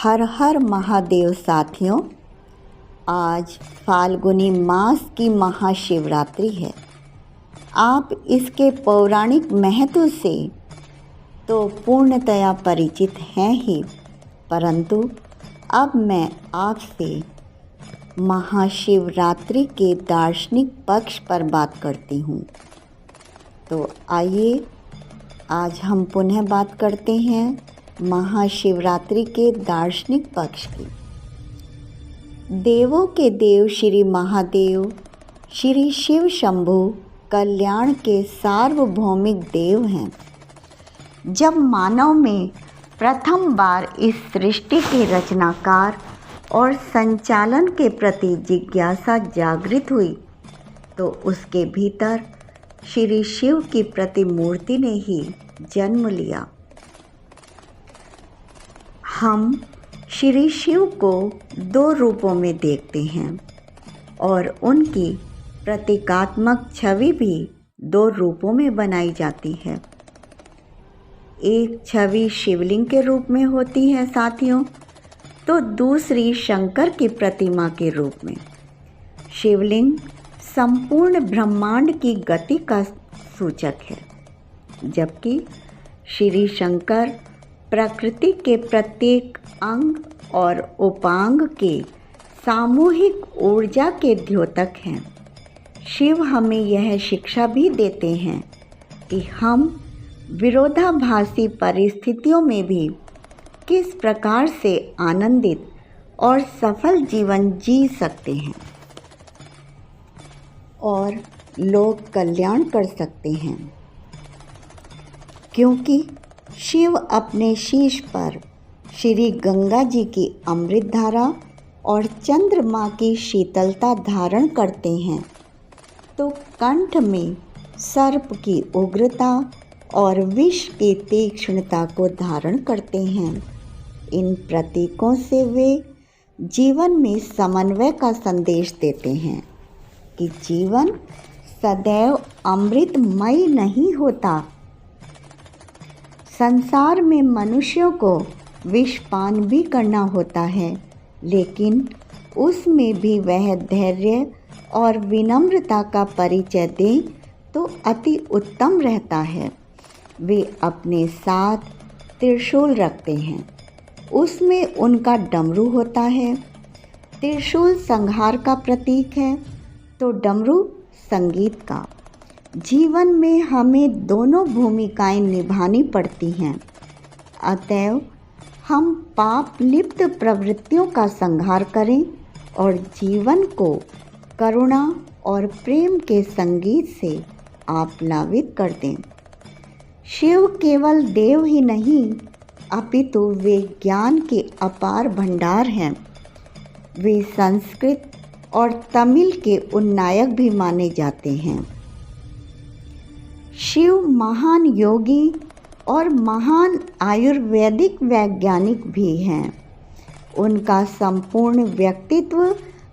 हर हर महादेव साथियों, आज फाल्गुनी मास की महाशिवरात्रि है। आप इसके पौराणिक महत्व से तो पूर्णतया परिचित हैं ही, परंतु अब मैं आपसे महाशिवरात्रि के दार्शनिक पक्ष पर बात करती हूँ। तो आइए आज हम पुनः बात करते हैं महाशिवरात्रि के दार्शनिक पक्ष की। देवों के देव श्री महादेव श्री शिव शंभु कल्याण के सार्वभौमिक देव हैं। जब मानव में प्रथम बार इस सृष्टि के रचनाकार और संचालन के प्रति जिज्ञासा जागृत हुई, तो उसके भीतर श्री शिव की प्रतिमूर्ति ने ही जन्म लिया। हम श्री शिव को दो रूपों में देखते हैं और उनकी प्रतीकात्मक छवि भी दो रूपों में बनाई जाती है। एक छवि शिवलिंग के रूप में होती है साथियों, तो दूसरी शंकर की प्रतिमा के रूप में। शिवलिंग संपूर्ण ब्रह्मांड की गति का सूचक है, जबकि श्री शंकर प्रकृति के प्रत्येक अंग और उपांग के सामूहिक ऊर्जा के द्योतक हैं। शिव हमें यह शिक्षा भी देते हैं कि हम विरोधाभासी परिस्थितियों में भी किस प्रकार से आनंदित और सफल जीवन जी सकते हैं और लोक कल्याण कर सकते हैं, क्योंकि शिव अपने शीश पर श्री गंगा जी की अमृत धारा और चंद्रमा की शीतलता धारण करते हैं, तो कंठ में सर्प की उग्रता और विष की तीक्ष्णता को धारण करते हैं। इन प्रतीकों से वे जीवन में समन्वय का संदेश देते हैं कि जीवन सदैव अमृतमय नहीं होता। संसार में मनुष्यों को विषपान भी करना होता है, लेकिन उसमें भी वह धैर्य और विनम्रता का परिचय दें तो अति उत्तम रहता है। वे अपने साथ त्रिशूल रखते हैं, उसमें उनका डमरू होता है। त्रिशूल संहार का प्रतीक है, तो डमरू संगीत का। जीवन में हमें दोनों भूमिकाएं निभानी पड़ती हैं, अतएव हम पाप लिप्त प्रवृत्तियों का संहार करें और जीवन को करुणा और प्रेम के संगीत से आप्लावित कर दें। शिव केवल देव ही नहीं, अपितु वे ज्ञान के अपार भंडार हैं। वे संस्कृत और तमिल के उन्नायक भी माने जाते हैं। शिव महान योगी और महान आयुर्वेदिक वैज्ञानिक भी हैं। उनका संपूर्ण व्यक्तित्व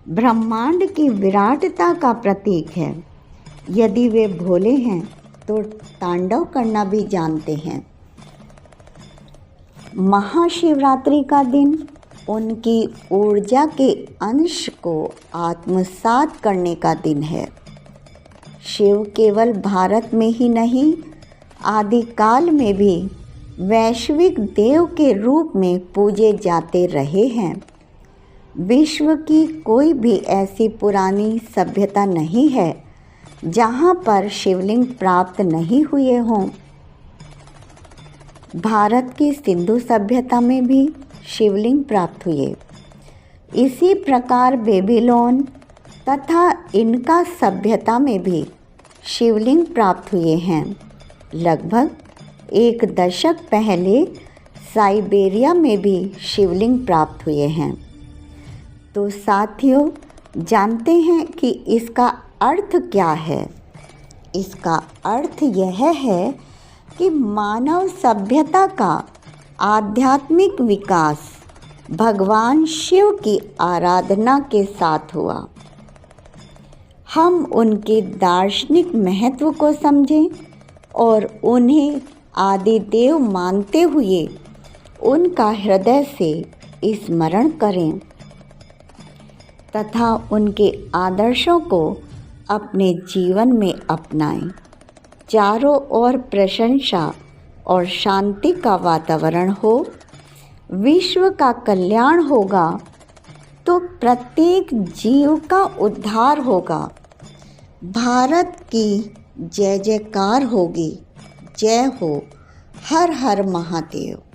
ब्रह्मांड की विराटता का प्रतीक है। यदि वे भोले हैं तो तांडव करना भी जानते हैं। महाशिवरात्रि का दिन उनकी ऊर्जा के अंश को आत्मसात करने का दिन है। शिव केवल भारत में ही नहीं, आदिकाल में भी वैश्विक देव के रूप में पूजे जाते रहे हैं। विश्व की कोई भी ऐसी पुरानी सभ्यता नहीं है जहाँ पर शिवलिंग प्राप्त नहीं हुए हों। भारत की सिंधु सभ्यता में भी शिवलिंग प्राप्त हुए। इसी प्रकार बेबीलोन तथा इनका सभ्यता में भी शिवलिंग प्राप्त हुए हैं। लगभग 1 दशक पहले साइबेरिया में भी शिवलिंग प्राप्त हुए हैं। तो साथियों, जानते हैं कि इसका अर्थ क्या है? इसका अर्थ यह है कि मानव सभ्यता का आध्यात्मिक विकास भगवान शिव की आराधना के साथ हुआ। हम उनके दार्शनिक महत्व को समझें और उन्हें आदिदेव मानते हुए उनका हृदय से स्मरण करें तथा उनके आदर्शों को अपने जीवन में अपनाएं। चारों ओर प्रशंसा और शांति का वातावरण हो, विश्व का कल्याण होगा तो प्रत्येक जीव का उद्धार होगा। भारत की जय जयकार होगी। जय हो। हर हर महादेव।